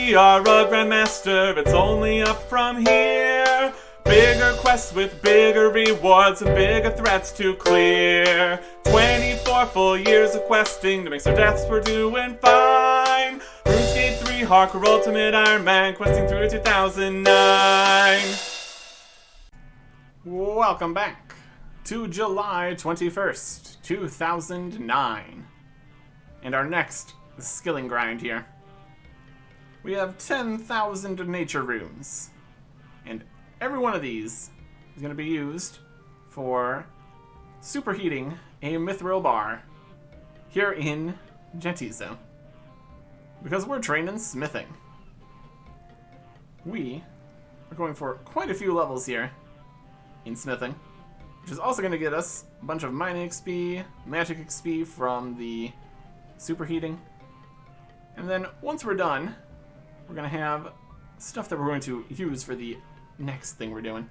we are a grandmaster, it's only up from here. Bigger quests with bigger rewards and bigger threats to clear. 24 full years of questing to make our deaths, we're doing fine. RuneScape 3 Hardcore Ultimate Ironman, questing through 2009. Welcome back to July 21st, 2009. And our next skilling grind here. We have 10,000 nature runes. And every one of these is going to be used for superheating a mithril bar here in Gentizo. Because we're trained in smithing. We are going for quite a few levels here in smithing, which is also going to get us a bunch of mining XP, magic XP from the superheating. And then once we're done, we're going to have stuff that we're going to use for the next thing we're doing.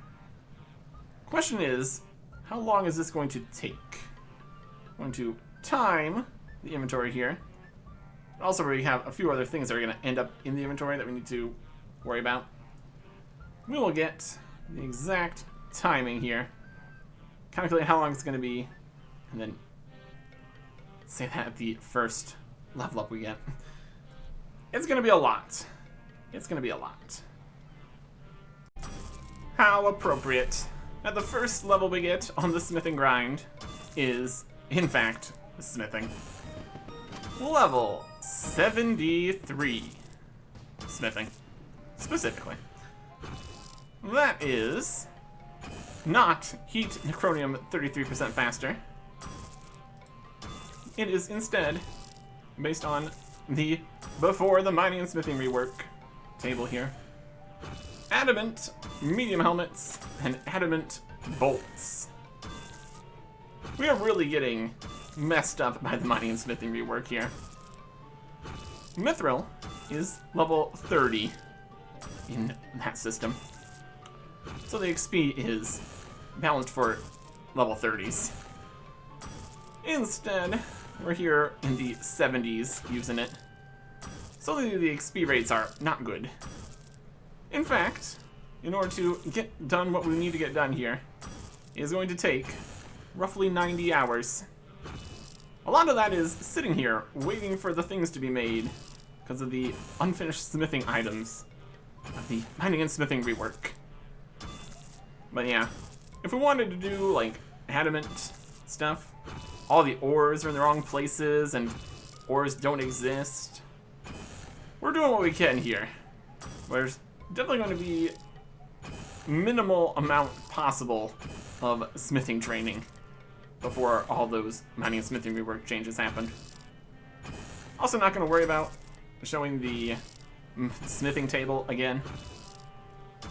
Question is, how long is this going to take? I'm going to time the inventory here. Also, we have a few other things that are going to end up in the inventory that we need to worry about. We will get the exact timing here, calculate how long it's going to be, and then say that at the first level up we get. It's going to be a lot. It's going to be a lot. How appropriate. At the first level we get on the smithing grind is, in fact, smithing. Level 73. Smithing. Specifically. That is not heat necronium 33% faster. It is instead based on the before the mining and smithing rework table here. Adamant medium helmets and adamant bolts. We are really getting messed up by the mining and smithing rework here. Mithril is level 30 in that system. So the XP is balanced for level 30s. Instead, we're here in the 70s using it. So the XP rates are not good. In fact, in order to get done what we need to get done here, it is going to take roughly 90 hours. A lot of that is sitting here waiting for the things to be made because of the unfinished smithing items of the mining and smithing rework. But yeah, if we wanted to do like adamant stuff, all the ores are in the wrong places and ores don't exist. We're doing what we can here. There's definitely going to be minimal amount possible of smithing training before all those mining and smithing rework changes happen. Also not going to worry about showing the smithing table again.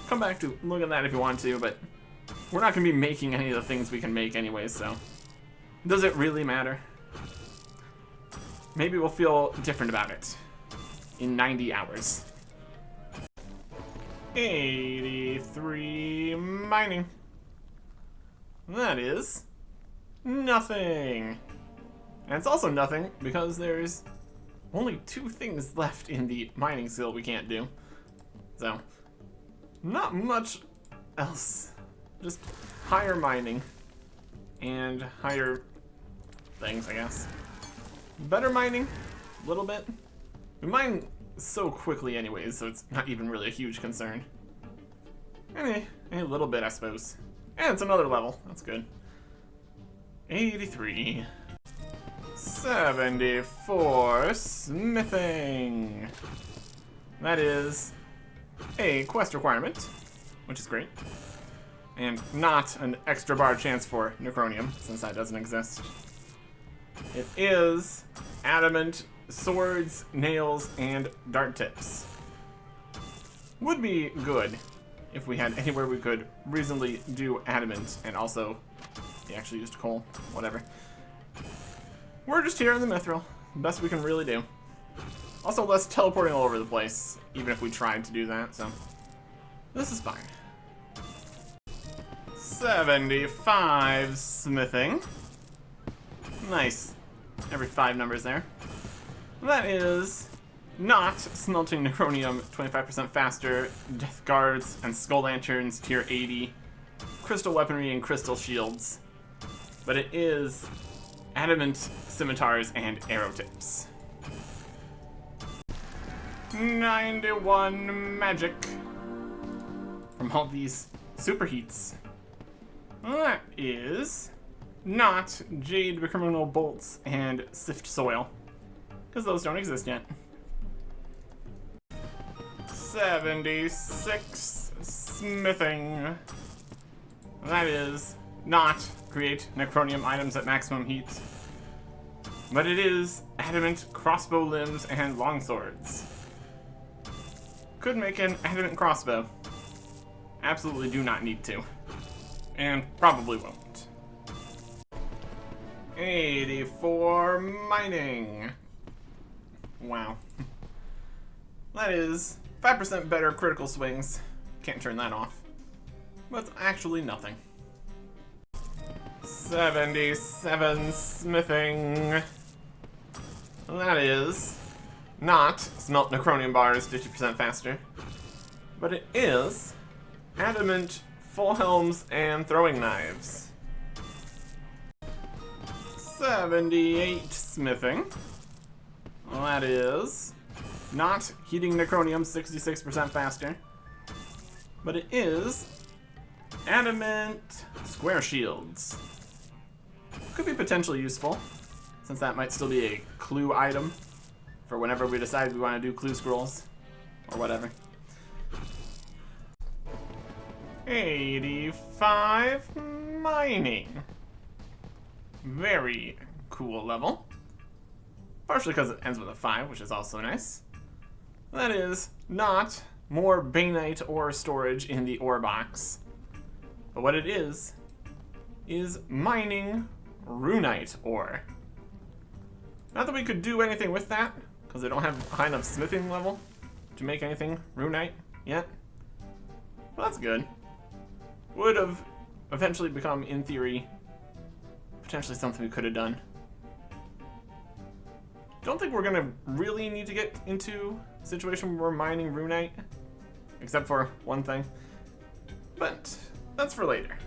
Come back to look at that if you want to, but we're not going to be making any of the things we can make anyway, so does it really matter? Maybe we'll feel different about it in 90 hours. 83 mining. That is nothing. And it's also nothing because there's only 2 things left in the mining skill we can't do. So, not much else. Just higher mining and higher things, I guess. Better mining, a little bit. We mine so quickly anyways, so it's not even really a huge concern. A little bit, I suppose. And it's another level, that's good. 83. 74 smithing. That is a quest requirement, which is great. And not an extra bar chance for necronium, since that doesn't exist. It is adamant swords, nails, and dart tips. Would be good if we had anywhere we could reasonably do adamant and also they actually used coal, whatever. We're just here in the mithril, best we can really do. Also less teleporting all over the place, even if we tried to do that, so this is fine. 75 smithing. Nice. Every 5 numbers there. That is not smelting necronium 25% faster, death guards and skull lanterns tier 80, crystal weaponry and crystal shields, but it is adamant scimitars and arrow tips. 91 magic from all these superheats. That is not jade criminal bolts and sift soil, because those don't exist yet. 76 smithing. That is not create necronium items at maximum heat, but it is adamant crossbow limbs and longswords. Could make an adamant crossbow. Absolutely do not need to. And probably won't. 84 mining. Wow. That is 5% better critical swings. Can't turn that off. But it's actually nothing. 77 smithing. That is not smelt necronium bars 50% faster, but it is adamant full helms and throwing knives. 78 smithing. That is not heating necronium 66% faster, but it is adamant square shields. Could be potentially useful, since that might still be a clue item for whenever we decide we want to do clue scrolls or whatever. 85 mining. Very cool level. Partially because it ends with a 5, which is also nice. That is not more Baneite ore storage in the ore box. But what it is mining Runite ore. Not that we could do anything with that, because they don't have a high enough smithing level to make anything Runite yet. Well, that's good. Would have eventually become, in theory, potentially something we could have done. Don't think we're gonna really need to get into a situation where we're mining Runite, except for one thing. But that's for later.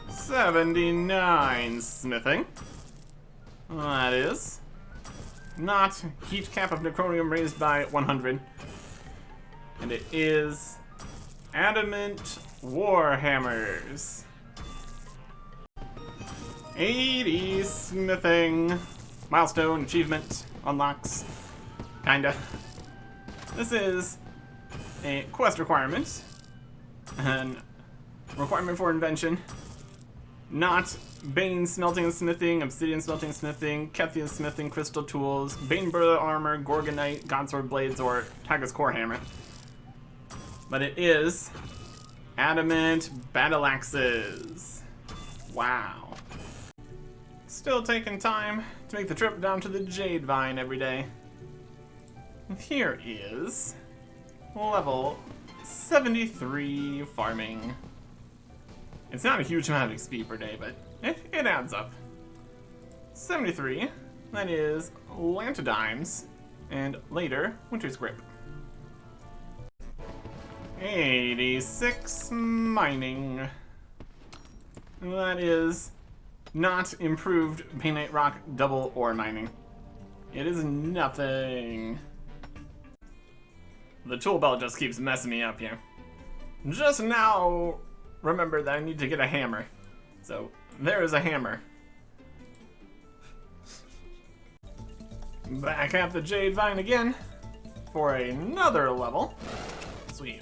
79 smithing. That is not heat cap of necronium raised by 100. And it is adamant war hammers. 80 smithing. Milestone achievement unlocks. Kinda. This is a quest requirement. An requirement for invention. Not Bane smelting and smithing, Obsidian smelting and smithing, Kethian smithing, crystal tools, Bane burla armor, Gorgonite, Godsword blades, or Tiger's core hammer. But it is adamant battle axes. Wow. Still taking time to make the trip down to the Jade Vine every day. And here is level 73 farming. It's not a huge amount of XP per day, but it adds up. 73, that is Lantodymes, and later, Winter's Grip. 86 mining. That is not improved Baneite Rock double ore mining. It is nothing. The tool belt just keeps messing me up here. Just now, remember that I need to get a hammer. So, there is a hammer. Back at the Jade Vine again for another level. So we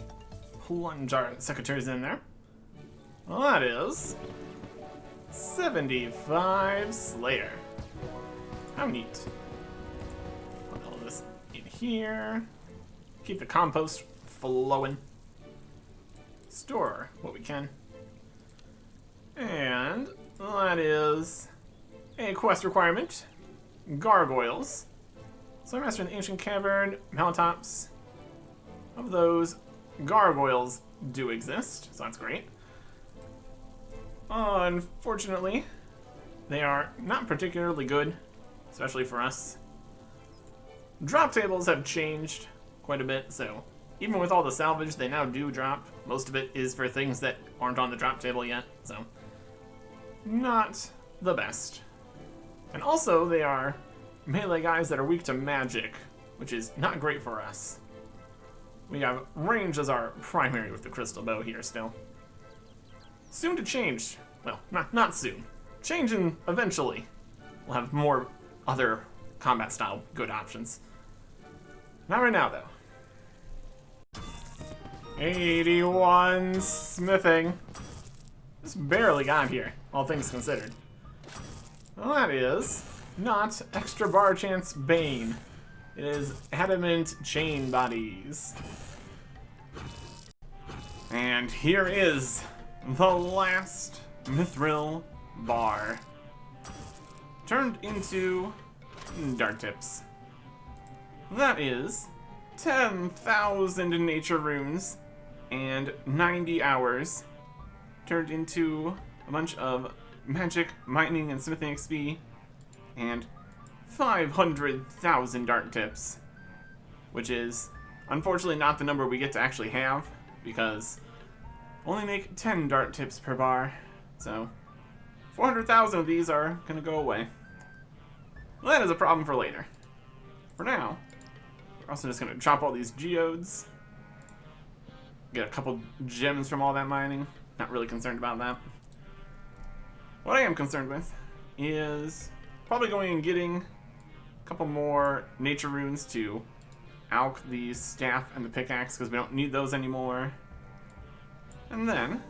plunge our secretaries in there. Well, that is 75 Slayer. How neat. Put all this in here. Keep the compost flowing. Store what we can. And that is a quest requirement. Gargoyles. So I mastered the Ancient Cavern, Malatops. Of those, gargoyles do exist, so that's great. Unfortunately, they are not particularly good, especially for us. drop tables have changed quite a bit, so even with all the salvage, they now do drop. Most of it is for things that aren't on the drop table yet, so not the best. And also, they are melee guys that are weak to magic, which is not great for us. We have range as our primary with the crystal bow here still. Soon to change. Well, not soon. Changing eventually. We'll have more other combat style good options. Not right now, though. 81 smithing. Just barely got here, all things considered. Well, that is not extra bar chance Bane. It is adamant chain bodies. And here is the last mithril bar. Turned into dart tips. That is 10,000 nature runes and 90 hours turned into a bunch of magic, mining, and smithing XP, and 500,000 dart tips, which is unfortunately not the number we get to actually have, because only make 10 dart tips per bar, so 400,000 of these are going to go away. Well, that is a problem for later. For now, we're also just going to drop all these geodes, get a couple gems from all that mining. Not really concerned about that. What I am concerned with is probably going and getting a couple more nature runes to alch the staff and the pickaxe, because we don't need those anymore. And then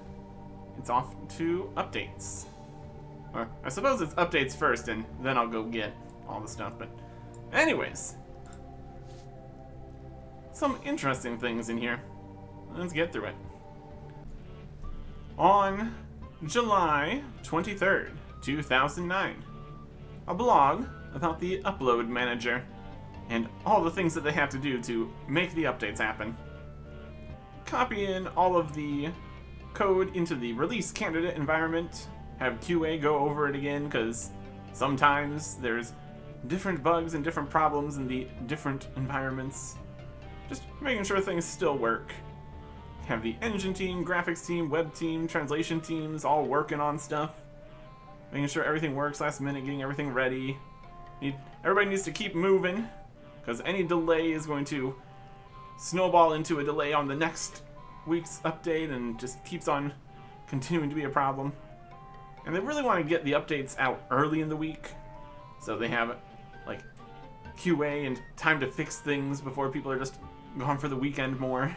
it's off to updates. Or I suppose it's updates first, and then I'll go get all the stuff. But anyways, some interesting things in here. Let's get through it. On July 23rd, 2009, a blog about the upload manager and all the things that they have to do to make the updates happen. Copy in all of the code into the release candidate environment, have QA go over it again, because sometimes there's different bugs and different problems in the different environments. Just making sure things still work. Have the engine team, graphics team, web team, translation teams all working on stuff. Making sure everything works last minute, getting everything ready. Everybody needs to keep moving, because any delay is going to snowball into a delay on the next week's update and just keeps on continuing to be a problem. And they really want to get the updates out early in the week, so they have like QA and time to fix things before people are just gone for the weekend more.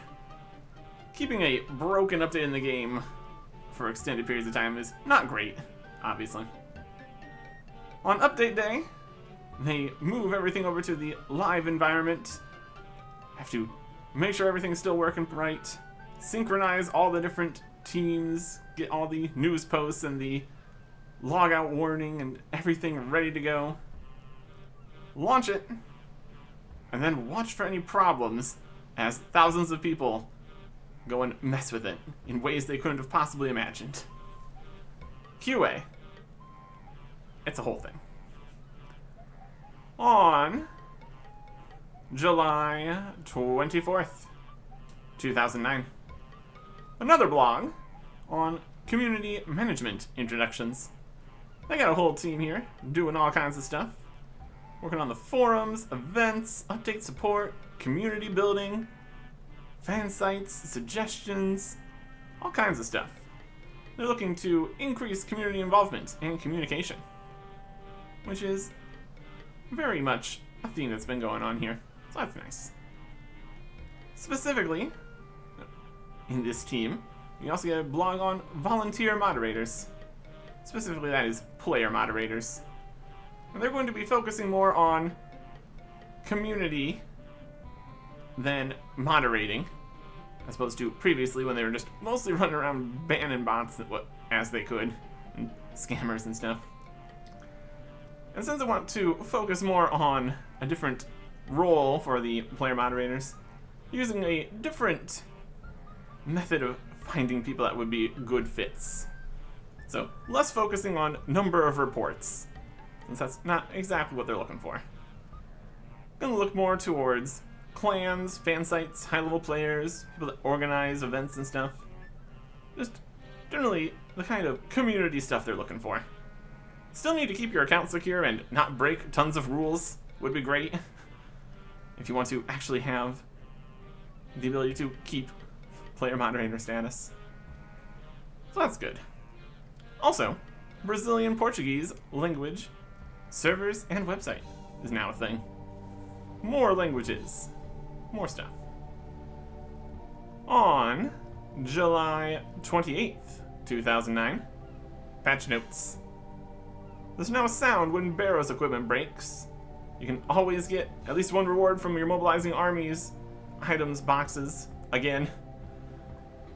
Keeping a broken update in the game for extended periods of time is not great, obviously. On update day, they move everything over to the live environment. Have to make sure everything's still working right, synchronize all the different teams, get all the news posts and the logout warning and everything ready to go. Launch it, and then watch for any problems as thousands of people go and mess with it in ways they couldn't have possibly imagined. QA. It's a whole thing. On July 24th, 2009, another blog on community management introductions. They got a whole team here doing all kinds of stuff. Working on the forums, events, update support, community building, fan sites, suggestions, all kinds of stuff. They're looking to increase community involvement and communication, which is very much a theme that's been going on here, so that's nice. Specifically, in this team, you also get a blog on volunteer moderators. Specifically, that is player moderators. And they're going to be focusing more on community than moderating, as opposed to previously when they were just mostly running around banning bots as they could, and scammers and stuff. And since I want to focus more on a different role for the player moderators, using a different method of finding people that would be good fits. So, less focusing on number of reports, since that's not exactly what they're looking for. gonna look more towards clans, fan sites, high-level players, people that organize events and stuff. Just generally the kind of community stuff they're looking for. Still need to keep your account secure and not break tons of rules would be great. If you want to actually have the ability to keep player moderator status. So that's good. Also, Brazilian Portuguese language, servers, and website is now a thing. More languages. More stuff. On July 28th, 2009, patch notes. There's now a sound when Barrow's equipment breaks. You can always get at least one reward from your mobilizing armies, items, boxes, again.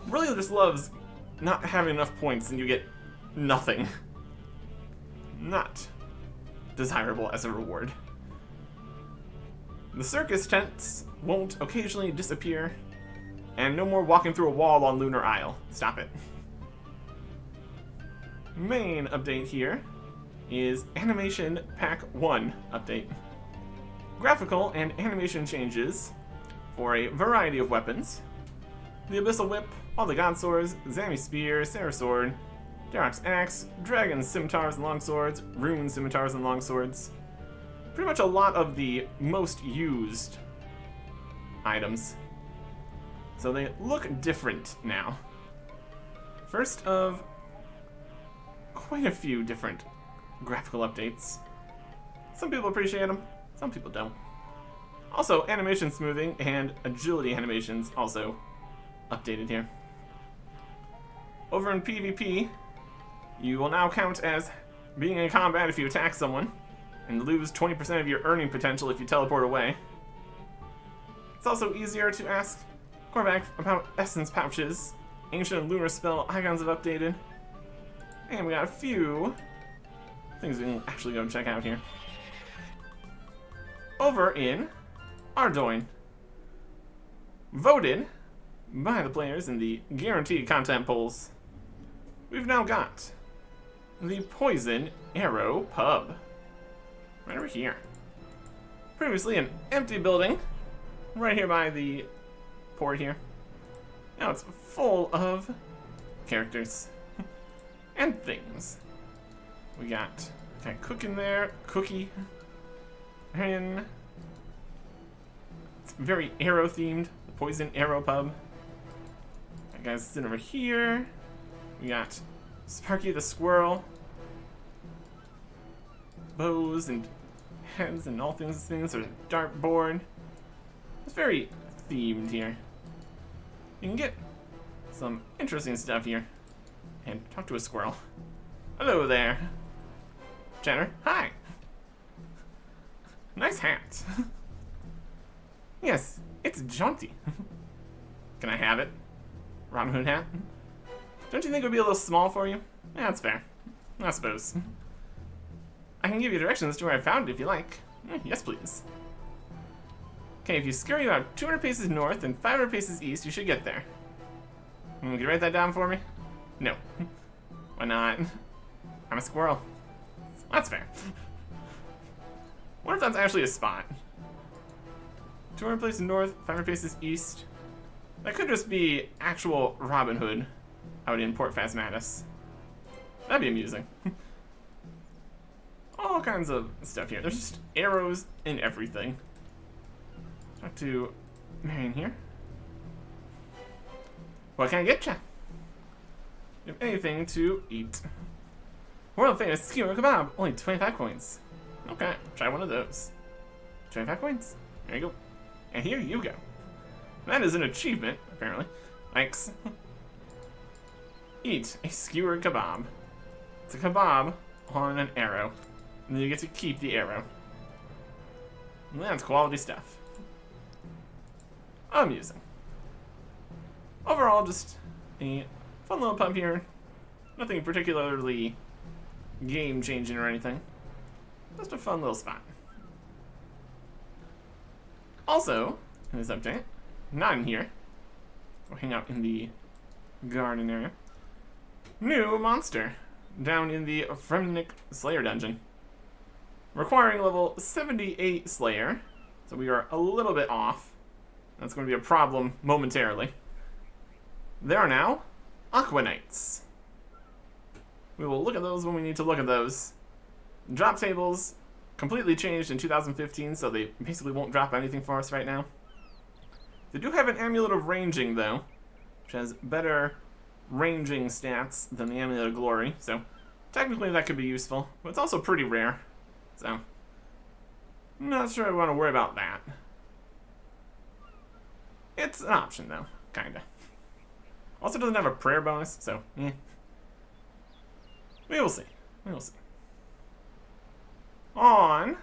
Really just loves not having enough points and you get nothing. Not desirable as a reward. The circus tents won't occasionally disappear, and no more walking through a wall on Lunar Isle. Stop it. Main update here is Animation Pack 1 update. Graphical and animation changes for a variety of weapons. The Abyssal Whip, all the God Swords, Zami Spear, Sarah Sword, Darok's Axe, Dragon Scimitars and Longswords, Rune Scimitars and Longswords. Pretty much a lot of the most used items. So they look different now. First of quite a few different graphical updates. Some people appreciate them, some people don't. Also, animation smoothing and agility animations also updated here. Over in PvP, you will now count as being in combat if you attack someone, and lose 20% of your earning potential if you teleport away. It's also easier to ask Korvac about essence pouches. Ancient and lunar spell icons have updated. And we got a few things we can actually go check out here. Over in Ardoin. Voted by the players in the guaranteed content polls, we've now got the Poison Arrow Pub. Right over here. Previously an empty building, right here by the port here. Now it's full of characters and things. We got Cook in there, Cookie, and it's very arrow themed, the Poison Arrow Pub. That guy's sitting over here. We got Sparky the Squirrel, bows and heads and all things. There's a dartboard. It's very themed here. You can get some interesting stuff here. And talk to a squirrel. Hello there. Jenner, hi. Nice hat. Yes, it's jaunty. Can I have it? Robin Hood hat? Don't you think it would be a little small for you? Yeah, that's fair. I suppose. I can give you directions to where I found it if you like. Yes, please. Okay, if you scurry about 200 paces north and 500 paces east, you should get there. Can you write that down for me? No. Why not? I'm a squirrel. That's fair. What if that's actually a spot? 200 paces north, 500 paces east. That could just be actual Robin Hood out in Port Phasmatis. That'd be amusing. All kinds of stuff here. There's just arrows and everything. Talk to Marion here. What can I get ya? You have anything to eat. World famous skewer kebab, only 25 coins. Okay, try one of those. 25 coins. There you go. And here you go. That is an achievement, apparently. Thanks. Eat a skewered kebab. It's a kebab on an arrow. And then you get to keep the arrow. And that's quality stuff. Amusing. Overall, just a fun little pub here. Nothing particularly game-changing or anything. Just a fun little spot. Also, in this update, not in here. We'll hang out in the garden area. New monster down in the Fremnik Slayer dungeon. Requiring level 78 Slayer So we are a little bit off. That's going to be a problem momentarily. There are now Aquanites. We will look at those when we need to look at those. Drop tables completely changed in 2015, so they basically won't drop anything for us right now. They do have an Amulet of Ranging, though, which has better ranging stats than the Amulet of Glory, so technically that could be useful, but it's also pretty rare, so I'm not sure I want to worry about that. It's an option, though, kinda. Also doesn't have a prayer bonus, so, we will see. We will see. On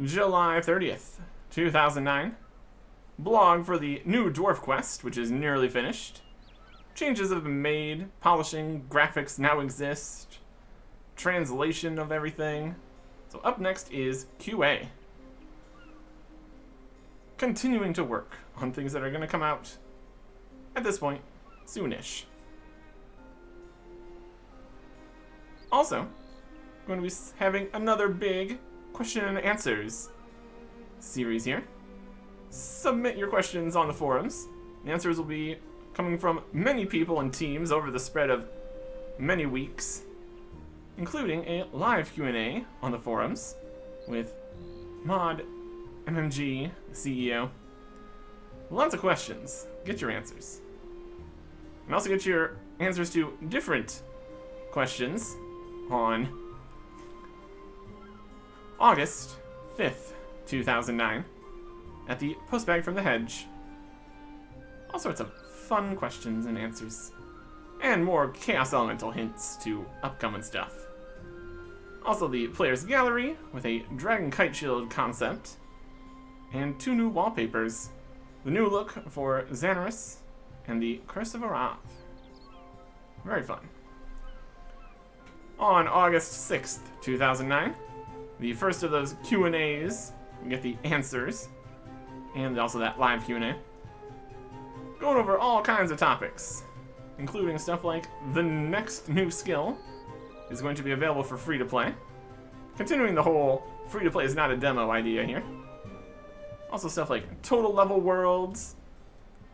July 30th, 2009, blog for the new Dwarf Quest, which is nearly finished. Changes have been made, polishing, graphics now exist, translation of everything. So up next is QA. Continuing to work on things that are going to come out, at this point, soonish. Also, going to be having another big question and answers series here. Submit your questions on the forums. The answers will be coming from many people and teams over the spread of many weeks, including a live Q&A on the forums with Mod, MMG, the CEO. Lots of questions. Get your answers. And also get your answers to different questions on August 5th, 2009, at the Postbag from the Hedge. All sorts of fun questions and answers, and more Chaos Elemental hints to upcoming stuff. Also the Player's Gallery, with a Dragon Kite Shield concept, and 2 new wallpapers. The new look for Xanaris, and the Curse of Arav. Very fun. On August 6th, 2009, the first of those Q&As, we get the answers, and also that live Q&A. Going over all kinds of topics, including stuff like the next new skill is going to be available for free-to-play. Continuing the whole free-to-play is not a demo idea here. Also stuff like total level worlds,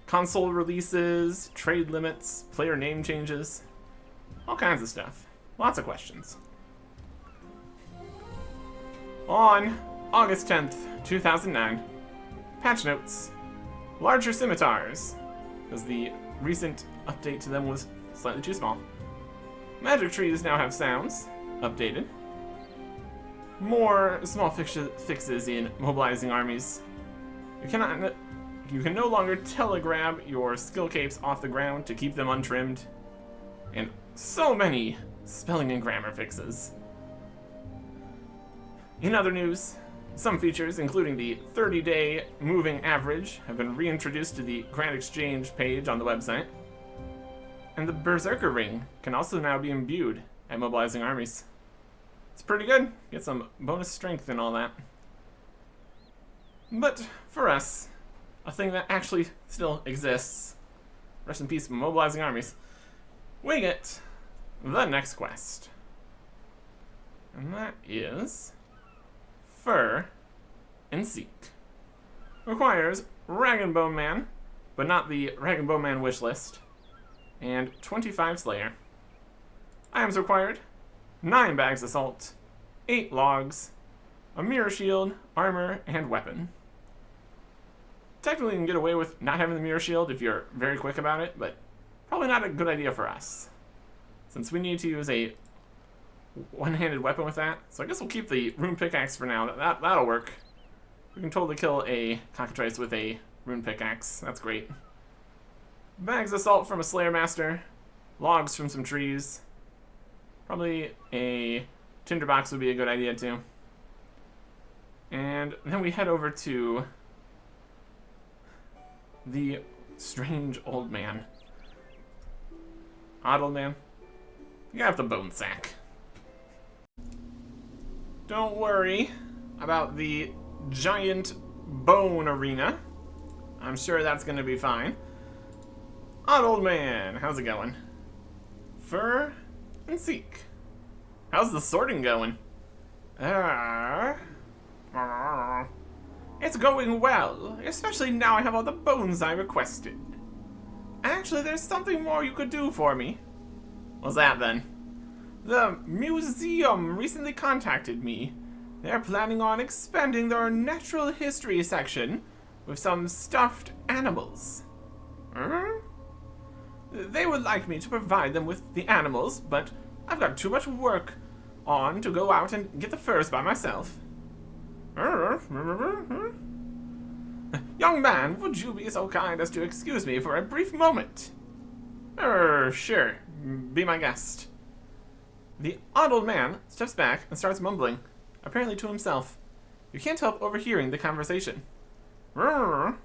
console releases, trade limits, player name changes, all kinds of stuff. Lots of questions. On August 10th, 2009, patch notes. Larger scimitars, because the recent update to them was slightly too small. Magic trees now have sounds, updated. More small fixes in mobilizing armies. You can no longer telegrab your skill capes off the ground to keep them untrimmed. And so many spelling and grammar fixes. In other news, some features, including the 30-day moving average, have been reintroduced to the Grand Exchange page on the website. And the Berserker Ring can also now be imbued at mobilizing armies. It's pretty good. Get some bonus strength and all that. But for us, a thing that actually still exists, rest in peace mobilizing armies, we get the next quest. And that is Fur and Seek. Requires Rag and Bone Man, but not the Rag and Bone Man wish list, and 25 Slayer. Items required: 9 bags of salt, 8 logs, a mirror shield, armor, and weapon. Technically you can get away with not having the mirror shield if you're very quick about it, but probably not a good idea for us, since we need to use a one-handed weapon with that. So I guess we'll keep the rune pickaxe for now. That'll work. We can totally kill a cockatrice with a rune pickaxe. That's great. Bags of salt from a Slayer Master, logs from some trees. Probably a tinderbox would be a good idea too. And then we head over to the strange old man. Odd old man. You have the bone sack. Don't worry about the giant bone arena. I'm sure that's gonna be fine. Odd old man, how's it going? Fur and Seek. How's the sorting going? It's It's going well, especially now I have all the bones I requested. Actually, there's something more you could do for me. What's that then? The museum recently contacted me. They're planning on expanding their natural history section with some stuffed animals. They would like me to provide them with the animals, but I've got too much work on to go out and get the furs by myself. Young man, would you be so kind as to excuse me for a brief moment? Sure. Be my guest. The odd old man steps back and starts mumbling, apparently to himself. You can't help overhearing the conversation. What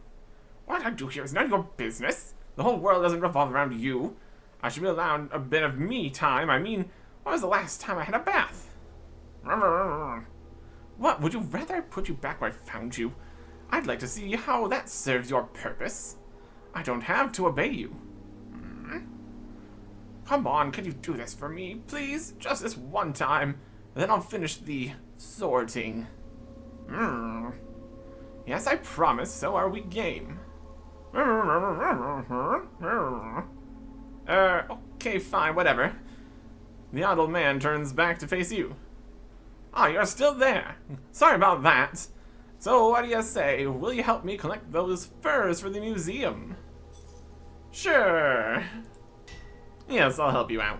I do here is none of your business. The whole world doesn't revolve around you. I should be allowed a bit of me time. I mean, when was the last time I had a bath? What, would you rather I put you back where I found you? I'd like to see how that serves your purpose. I don't have to obey you. Come on, can you do this for me, please? Just this one time. Then I'll finish the sorting. Yes, I promise, so are we game. Okay, fine, whatever. The odd old man turns back to face you. Ah, you're still there. Sorry about that. So, what do you say? Will you help me collect those furs for the museum? Sure. Yes, I'll help you out.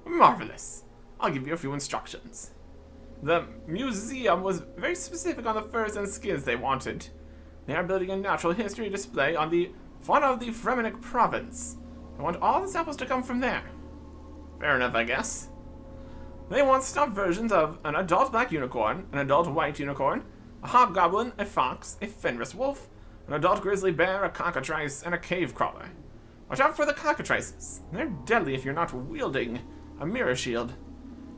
Marvelous. I'll give you a few instructions. The museum was very specific on the furs and skins they wanted. They are building a natural history display on the fauna of the Fremenic province. They want all the samples to come from there. Fair enough, I guess. They want stuffed versions of an adult black unicorn, an adult white unicorn, a hobgoblin, a fox, a Fenris wolf, an adult grizzly bear, a cockatrice, and a cave crawler. Watch out for the cockatrices. They're deadly if you're not wielding a mirror shield.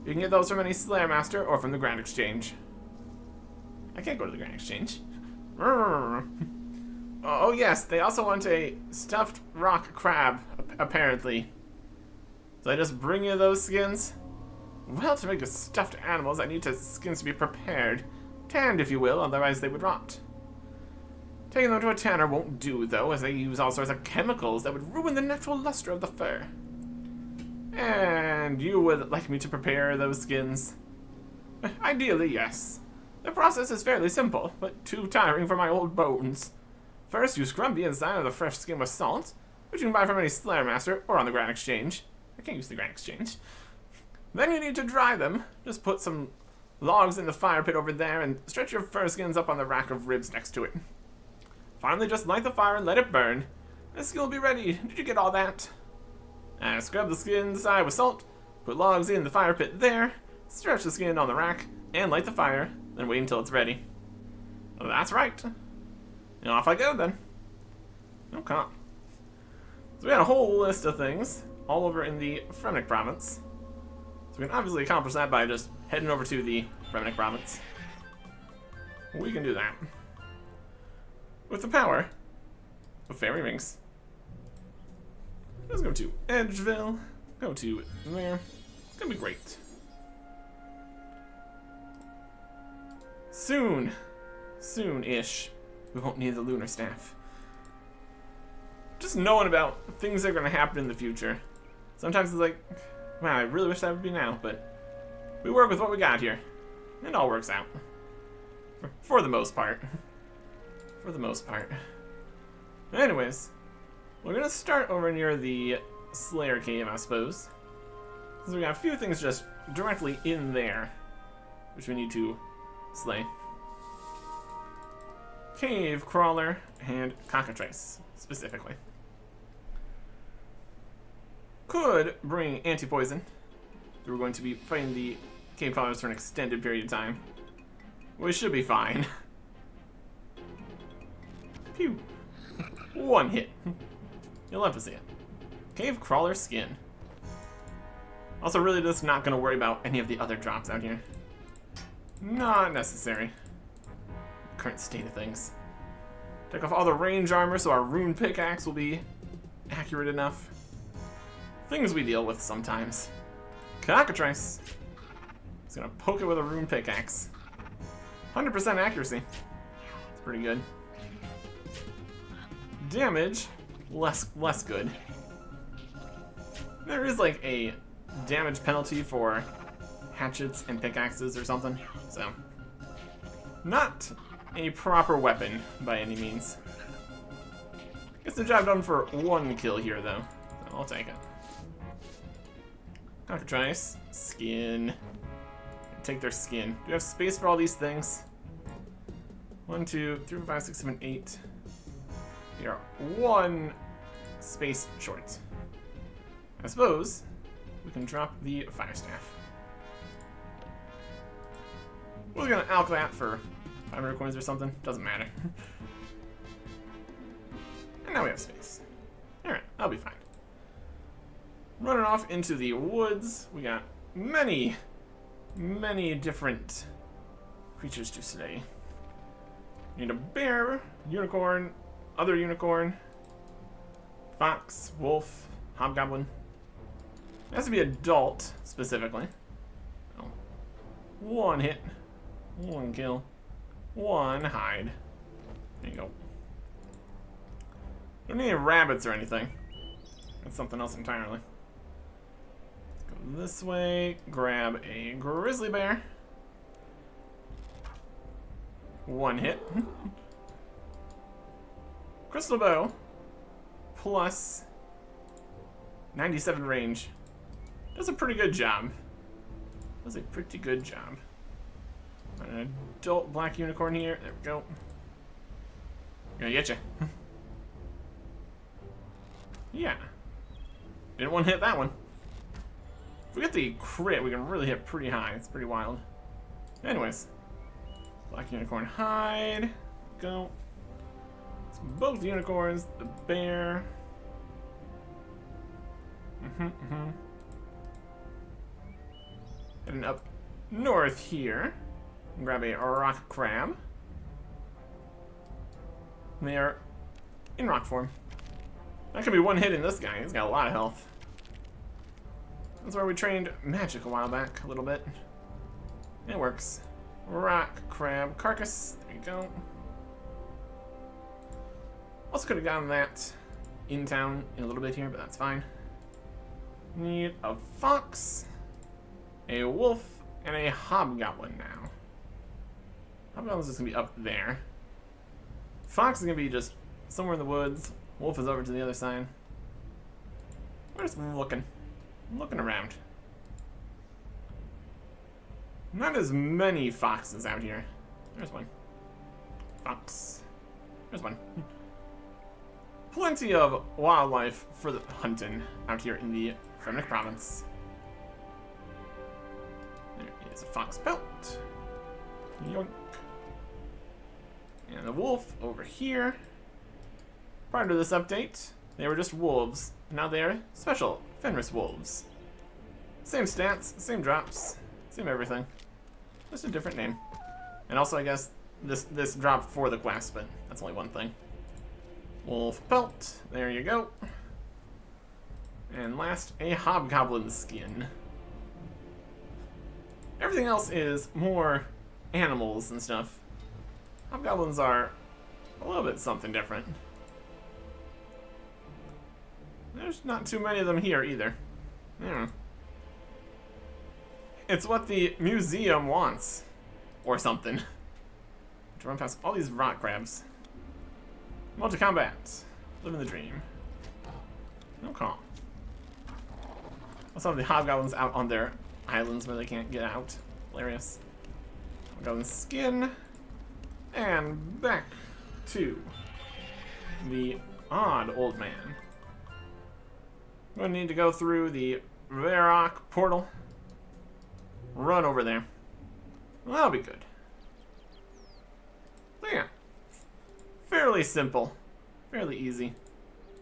You can get those from any Slayer Master or from the Grand Exchange. I can't go to the Grand Exchange. Oh yes, they also want a stuffed rock crab, apparently. So I just bring you those skins? Well, to make the stuffed animals, I need skins to be prepared. Tanned, if you will, otherwise they would rot. Taking them to a tanner won't do, though, as they use all sorts of chemicals that would ruin the natural luster of the fur. And you would like me to prepare those skins? Ideally, yes. The process is fairly simple, but too tiring for my old bones. First, you scrub the inside of the fresh skin with salt, which you can buy from any Slayer Master or on the Grand Exchange. I can't use the Grand Exchange. Then you need to dry them. Just put some logs in the fire pit over there and stretch your fur skins up on the rack of ribs next to it. Finally, just light the fire and let it burn. The skin will be ready. Did you get all that? Scrub the skin inside with salt, put logs in the fire pit there, stretch the skin on the rack, and light the fire, then wait until it's ready. Well, that's right. And off I go then. Okay. So we got a whole list of things all over in the Fremenic province. So we can obviously accomplish that by just heading over to the Fremenic province. We can do that. With the power of fairy rings. Let's go to Edgeville. Go to there. It's gonna be great. Soon-ish, we won't need the lunar staff. Just knowing about things that are gonna happen in the future. Sometimes it's like, wow, I really wish that would be now, but we work with what we got here. It all works out. For the most part. For the most part. Anyways, we're gonna start over near the Slayer Cave, I suppose. So we got a few things just directly in there, which we need to slay. Cave Crawler and Cockatrice, specifically. Could bring anti-poison. We're going to be fighting the Cave Crawlers for an extended period of time. We should be fine. Pew. One hit. You'll love to see it. Cave Crawler skin. Also, really just not going to worry about any of the other drops out here. Not necessary. Current state of things. Take off all the range armor so our rune pickaxe will be accurate enough. Things we deal with sometimes. Cockatrice. He's going to poke it with a rune pickaxe. 100% accuracy. It's Pretty good. Damage, less good. There is like a damage penalty for hatchets and pickaxes or something, so not a proper weapon by any means. Gets the job done for 1 kill here though, so I'll take it. Cockatrice, skin. Take their skin. Do you have space for all these things? 1, 2, 3, 4, 5, 6, 7, 8. We are 1 space short. I suppose we can drop the fire staff. We're gonna alch that for 500 coins or something. Doesn't matter. And now we have space. Alright, I'll be fine. Running off into the woods. We got many different creatures to slay. Need a bear, unicorn, other unicorn, fox, wolf, hobgoblin. It has to be adult, specifically. Oh. 1 hit, 1 kill, 1 hide. There you go. Don't need any rabbits or anything. That's something else entirely. Let's go this way, grab a grizzly bear. 1 hit. Crystal bow plus 97 range. Does a pretty good job. Does a pretty good job. An adult black unicorn here. There we go. Gonna get you. Yeah. Didn't want to hit that one. If we get the crit, we can really hit pretty high. It's pretty wild. Anyways. Black unicorn hide. Go. It's both unicorns. The bear. Heading up north here. Grab a rock crab. And they are in rock form. That could be 1 hit in this guy. He's got a lot of health. That's where we trained magic a while back, a little bit. It works. Rock crab carcass. There you go. Also could have gotten that in town in a little bit here, but that's fine. Need a fox, a wolf, and a hobgoblin now. Hobgoblin's just gonna be up there. Fox is gonna be just somewhere in the woods. Wolf is over to the other side. We're just looking around. Not as many foxes out here. There's one. Fox. There's one. Plenty of wildlife for the hunting out here in the Fremnik province. There is a fox pelt. Yoink. And the wolf over here. Prior to this update, they were just wolves. Now they are special Fenris wolves. Same stats, same drops, same everything. Just a different name. And also, I guess, this dropped for the quest, but that's only one thing. Wolf pelt, there you go. And last, a hobgoblin skin. Everything else is more animals and stuff. Hobgoblins are a little bit something different. There's not too many of them here either. Yeah. It's what the museum wants. Or something. To run past all these rock crabs. Multi-combat. Living the dream. No calm. Some of the hobgoblins out on their islands where they can't get out. Hilarious. Hobgoblin skin. And back to the odd old man. I'm going to need to go through the Varrock portal. Run over there. Well, that'll be good. So yeah. Fairly simple. Fairly easy.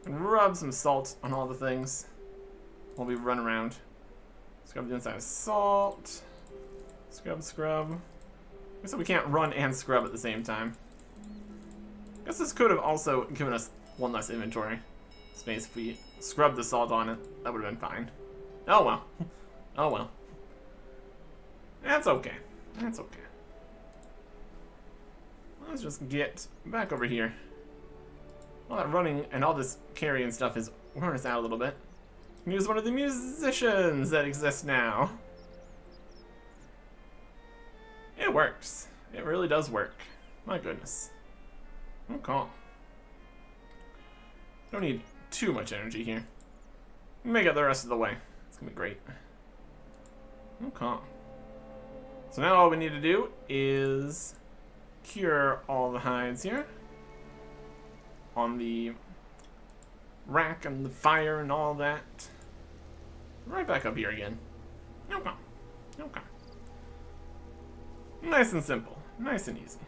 And rub some salt on all the things while we run around. Scrub the inside of salt. Scrub, scrub. So we can't run and scrub at the same time. Guess this could have also given us one less inventory space if we scrubbed the salt on it. That would have been fine. Oh well. Oh well. That's okay. That's okay. let's just get back over here. All that running and all this carrying stuff is wearing us out a little bit. Use one of the musicians that exist now. It works. It really does work. My goodness. Okay. Don't need too much energy here. Make it the rest of the way. It's gonna be great. Okay. So now all we need to do is cure all the hides here on the rack and the fire and all that. Right back up here again. Okay. Okay. Nice and simple. Nice and easy.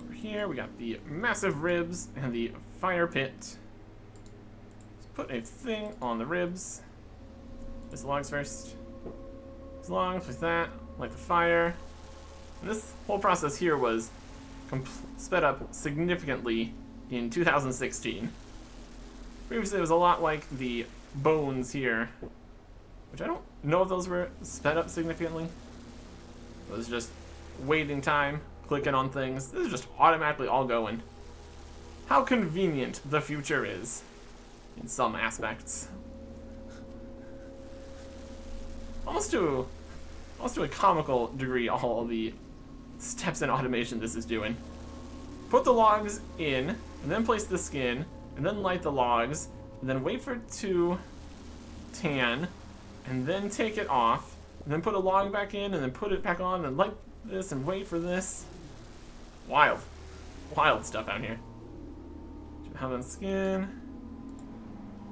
Over here we got the massive ribs and the fire pit. Let's put a thing on the ribs. Just logs first. As long as that, light the fire. And this whole process here was sped up significantly in 2016. Previously it was a lot like the bones here, which I don't know if those were sped up significantly. It was just waiting time, clicking on things. This is just automatically all going. How convenient the future is in some aspects. Almost to a comical degree, all the steps in automation this is doing. Put the logs in, and then place the skin, and then light the logs, and then wait for it to tan, and then take it off, and then put a log back in, and then put it back on, and light this, and wait for this. Wild. Wild stuff out here. Have on skin.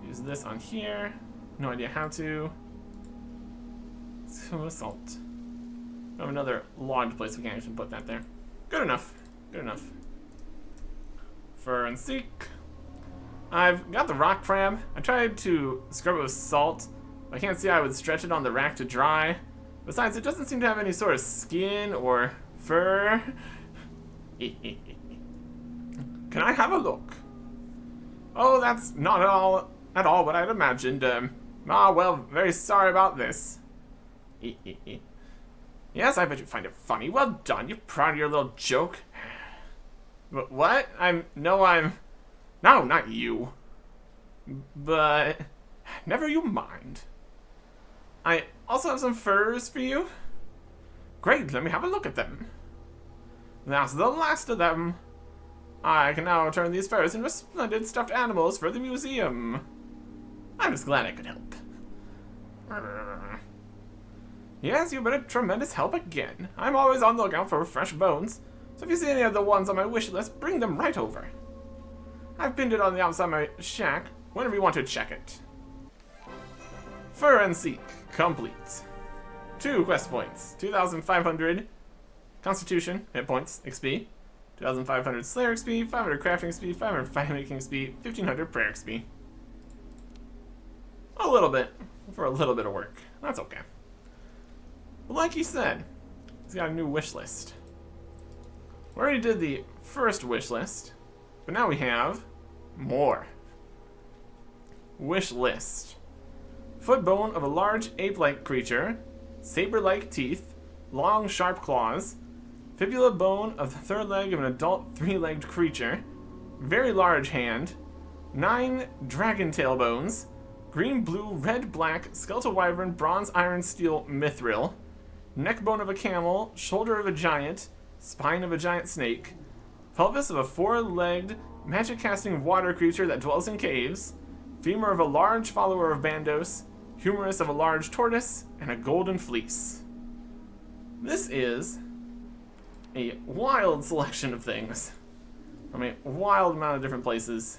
Use this on here. No idea how to. Some salt. I have another logged place we can actually put that there. Good enough. Good enough. Fur and seek. I've got the rock crab. I tried to scrub it with salt. I can't see how I would stretch it on the rack to dry. Besides, it doesn't seem to have any sort of skin or fur. Can I have a look? Oh, that's not at all what I'd imagined. Well, very sorry about this. Yes, I bet you find it funny. Well done. You're proud of your little joke. What? No, not you. But never you mind. I also have some furs for you. Great, let me have a look at them. That's the last of them. I can now turn these furs into splendid stuffed animals for the museum. I'm just glad I could help. Yes, you've been a tremendous help again. I'm always on the lookout for fresh bones, so if you see any of the ones on my wish list, bring them right over. I've pinned it on the outside of my shack whenever you want to check it. Fur and Seek, complete. 2 quest points, 2,500 Constitution, hit points, XP, 2,500 Slayer XP, 500 Crafting XP, 500 Fire Making XP, 1,500 Prayer XP. A little bit, for a little bit of work. That's okay. But like he said, he's got a new wish list. We already did the first wish list, but now we have more. Wish list. Foot bone of a large ape-like creature, saber-like teeth, long sharp claws, fibula bone of the third leg of an adult 3-legged creature, very large hand, 9 dragon tail bones, green, blue, red, black, skeletal wyvern, bronze, iron, steel, mithril, neck bone of a camel, shoulder of a giant, spine of a giant snake, pelvis of a 4-legged, magic-casting water creature that dwells in caves, femur of a large follower of Bandos, humerus of a large tortoise, and a golden fleece. This is a wild selection of things from a wild amount of different places,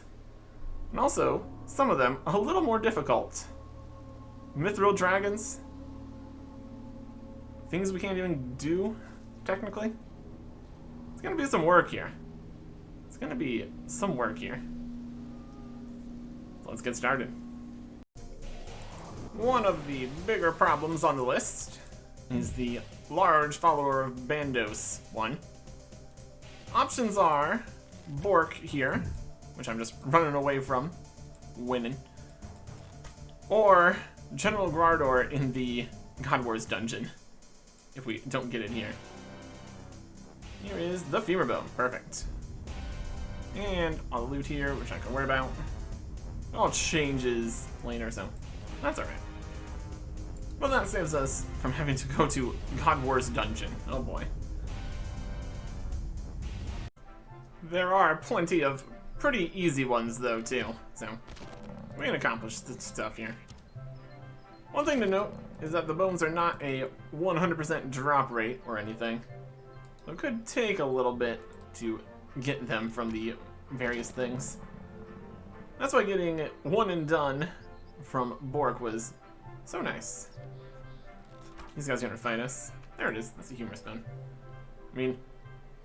and also some of them a little more difficult. Mithril dragons, things we can't even do technically. It's gonna be some work here. It's gonna be some work here. So let's get started. One of the bigger problems on the list is the large follower of Bandos one. Options are Bork here, which I'm just running away from, winning, or General Grardor in the God Wars dungeon, if we don't get it here. Here is the femur bone. Perfect. And all the loot here, which I can worry about. It all changes later, so that's alright. But that saves us from having to go to God War's dungeon. Oh boy. There are plenty of pretty easy ones though too, so we can accomplish the stuff here. One thing to note is that the bones are not a 100% drop rate or anything. So it could take a little bit to get them from the various things. That's why getting one and done from Bork was so nice. These guys are gonna fight us. There it is, that's a humor spin. I mean,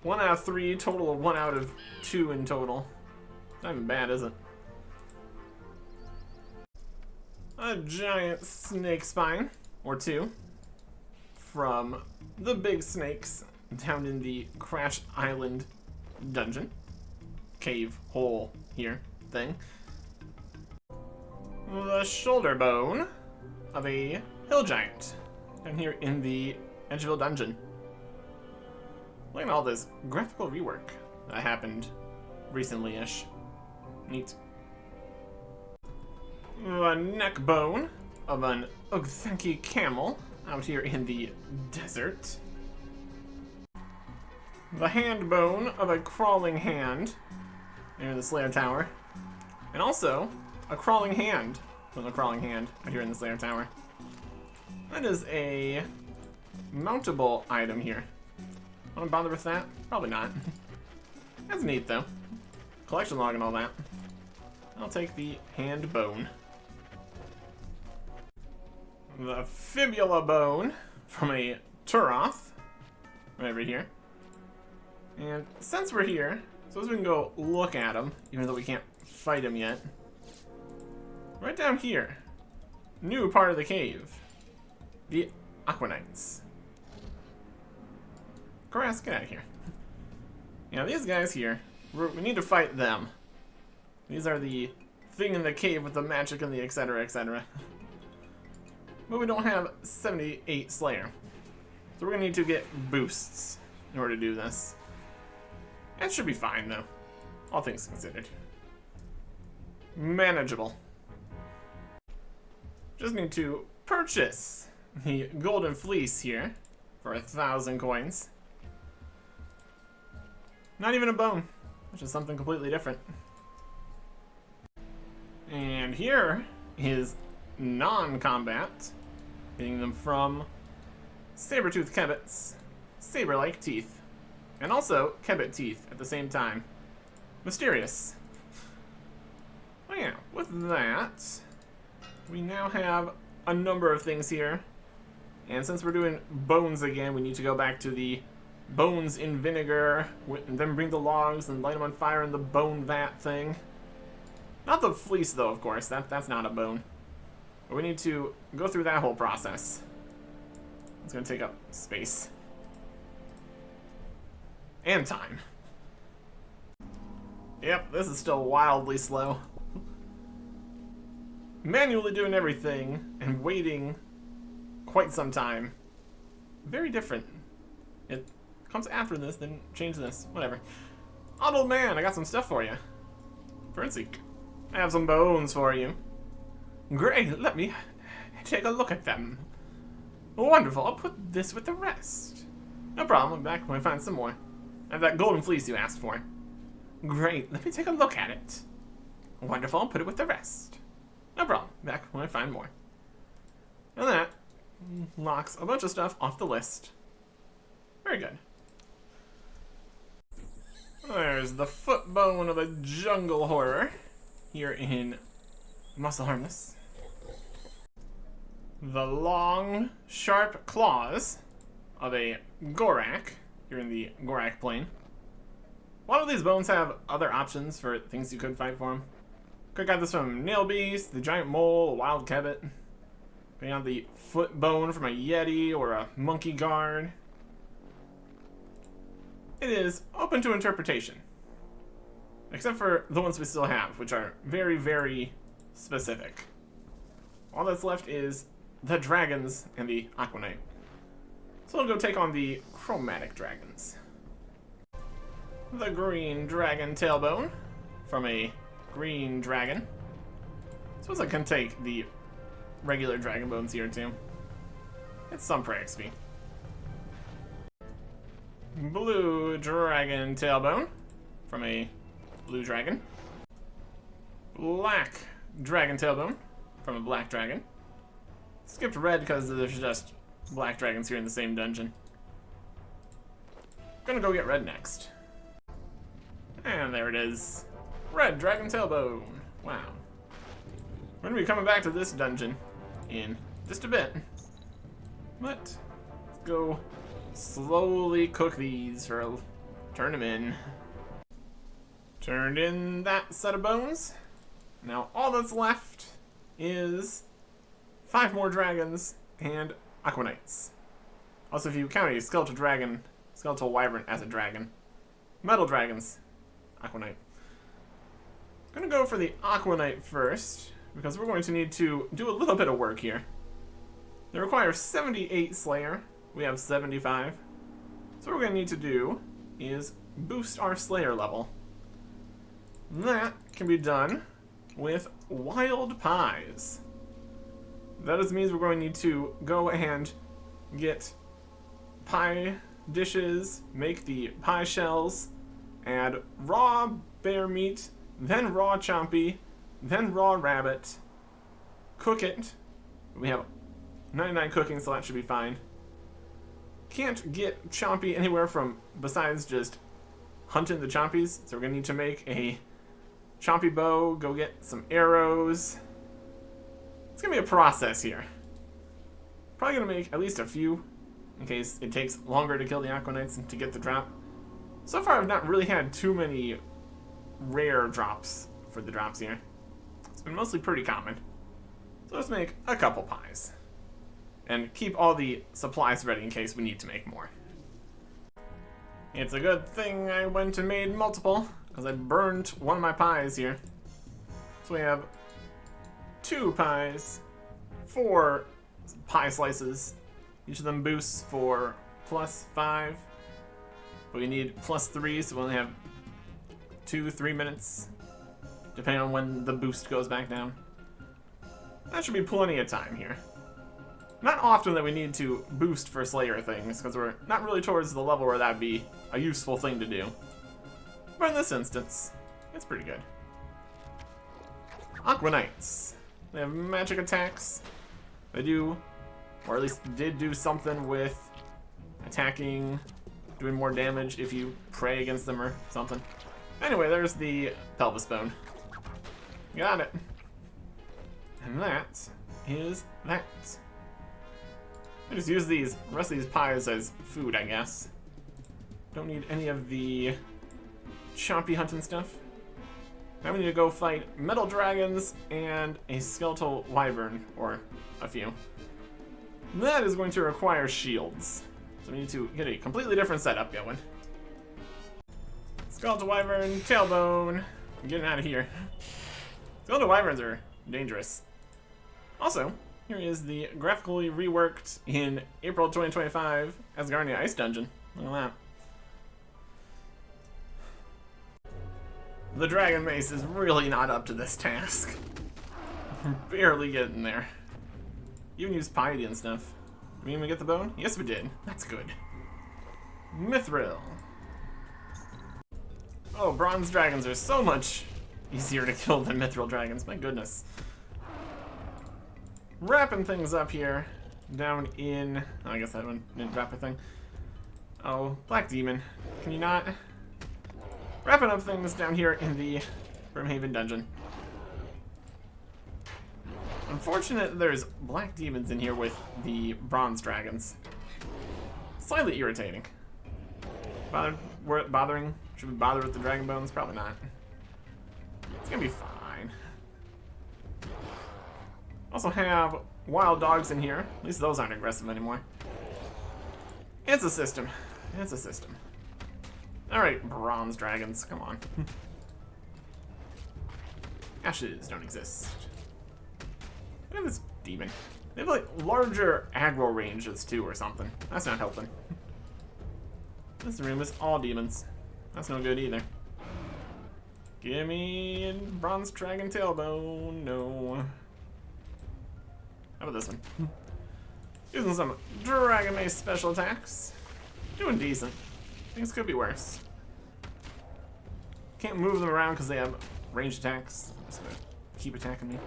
1 out of 3, total of 1 out of 2 in total. Not even bad, is it? A giant snake spine, or 2, from the big snakes down in the Crash Island dungeon. Cave, hole here thing. The shoulder bone of a hill giant down here in the Edgeville dungeon. Look at all this graphical rework that happened recently-ish. Neat. The neck bone of an Ugthenki camel out here in the desert. The hand bone of a crawling hand near the Slayer Tower. And also, a crawling hand from the crawling hand out here in the Slayer Tower. That is a mountable item here. Want to bother with that? Probably not. That's neat though. Collection log and all that. I'll take the hand bone. The fibula bone from a Turoth. Right over here. And since we're here, suppose we can go look at him, even though we can't fight him yet. Right down here. New part of the cave. The Aquanites. Grass, get out of here. Yeah, these guys here, we need to fight them. These are the thing in the cave with the magic and the etc, etc. But we don't have 78 Slayer. So we're gonna need to get boosts in order to do this. It should be fine though, all things considered. Manageable. Just need to purchase the golden fleece here for 1,000 coins. Not even a bone, which is something completely different. And here is non-combat, getting them from saber-tooth kebbits, saber-like teeth, and also kebbit teeth at the same time. Mysterious. Oh yeah, with that, we now have a number of things here. And since we're doing bones again, we need to go back to the bones in vinegar, and then bring the logs and light them on fire in the bone vat thing. Not the fleece though, of course, that's not a bone. But we need to go through that whole process. It's gonna take up space. And time. Yep, this is still wildly slow. Manually doing everything and waiting quite some time. Very different. It comes after this, then change this. Whatever. Old man, I got some stuff for you. Forensic. I have some bones for you. Great, let me take a look at them. Wonderful, I'll put this with the rest. No problem, I'm back when I find some more. I have that golden fleece you asked for. Great, let me take a look at it. Wonderful, I'll put it with the rest. No problem, back when I find more. And that locks a bunch of stuff off the list. Very good. There's the foot bone of a jungle horror here in Muscle Harmless. The long, sharp claws of a Gorak here in the Gorak plain. A lot of these bones have other options for things you could fight for them. Could have got this from Nail Beast, the Giant Mole, a Wild Kebbit. Could have the foot bone from a Yeti or a Monkey Guard. It is open to interpretation. Except for the ones we still have, which are very, very specific. All that's left is the dragons and the Aquanite. So we'll go take on the chromatic dragons. the green dragon tailbone from a green dragon. I suppose I can take the regular dragon bones here too. It's some prey XP. Blue dragon tailbone from a blue dragon. Black dragon tailbone from a black dragon. Skipped red because there's just black dragons here in the same dungeon. Gonna go get red next. And there it is. Red dragon tailbone. Wow. We're gonna be coming back to this dungeon in just a bit. But let's go slowly cook these for turn them in. Turned in that set of bones. Now all that's left is 5 more dragons and aquanites. Also, if you count a skeletal wyvern as a dragon, metal dragons, aquanite. I'm gonna go for the aquanite first because we're going to need to do a little bit of work here. They require 78 Slayer. We have 75. So what we're gonna need to do is boost our Slayer level. That can be done with wild pies. That just means we're going to need to go and get pie dishes, make the pie shells, add raw bear meat, then raw chompy, then raw rabbit, cook it. We have 99 cooking, so that should be fine. Can't get chompy anywhere from besides just hunting the chompies, so we're going to need to make a chompy bow, go get some arrows. It's going to be a process here. Probably going to make at least a few in case it takes longer to kill the aquanites and to get the drop. So far I've not really had too many rare drops for the drops here. It's been mostly pretty common. So let's make a couple pies. And keep all the supplies ready in case we need to make more. It's a good thing I went and made multiple, because I burned one of my pies here. So we have 2 pies, 4 pie slices. Each of them boosts for +5. But we need +3, so we only have 2-3 minutes, depending on when the boost goes back down. That should be plenty of time here. Not often that we need to boost for Slayer things, because we're not really towards the level where that'd be a useful thing to do. But in this instance, it's pretty good. Aquanites. They have magic attacks. They do, or at least did do something with attacking, doing more damage if you pray against them or something. Anyway, there's the pelvis bone. Got it. And that is that. I just use the rest of these pies as food, I guess. Don't need any of the chompy hunting stuff. Now we need to go fight metal dragons and a skeletal wyvern, or a few. That is going to require shields. So we need to get a completely different setup going. Skeletal wyvern, tailbone. I'm getting out of here. Skeletal wyverns are dangerous. Also, here is the graphically reworked in April 2025 Asgardia Ice Dungeon. Look at that. The Dragon Mace is really not up to this task. Barely getting there. Even use piety and stuff. Did we even get the bone? Yes, we did. That's good. Mithril. Oh, bronze dragons are so much easier to kill than mithril dragons. My goodness. Wrapping things up here. Down in... Oh, I guess that one didn't drop a thing. Oh, Black Demon. Can you not? Wrapping up things down here in the Brimhaven dungeon. Unfortunate there's black demons in here with the bronze dragons. Slightly irritating. Bothering? Should we bother with the dragon bones? Probably not. It's gonna be fine. Also have wild dogs in here. At least those aren't aggressive anymore. It's a system. It's a system. Alright, bronze dragons, come on. Ashes don't exist. Look at this demon. They have like larger aggro ranges too or something. That's not helping. This room is all demons. That's no good either. Give me a bronze dragon tailbone. No. How about this one? Using some Dragon Mace special attacks. Doing decent. Things could be worse. Can't move them around because they have ranged attacks. Just gonna keep attacking me.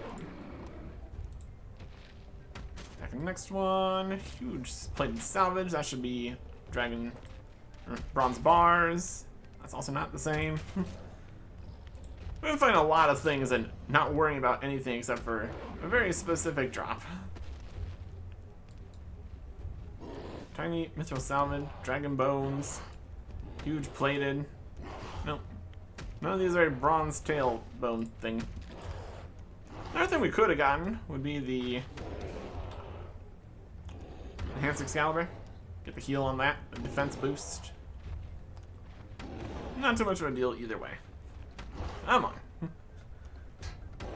Attacking the next one. Huge plated salvage. That should be dragon or bronze bars. That's also not the same. We've been fighting a lot of things and not worrying about anything except for a very specific drop. Tiny mithril salvage, dragon bones, huge plated. Nope. None of these are a bronze tail bone thing. Another thing we could have gotten would be the enhanced Excalibur. Get the heal on that, the defense boost. Not too much of a deal either way. Come on.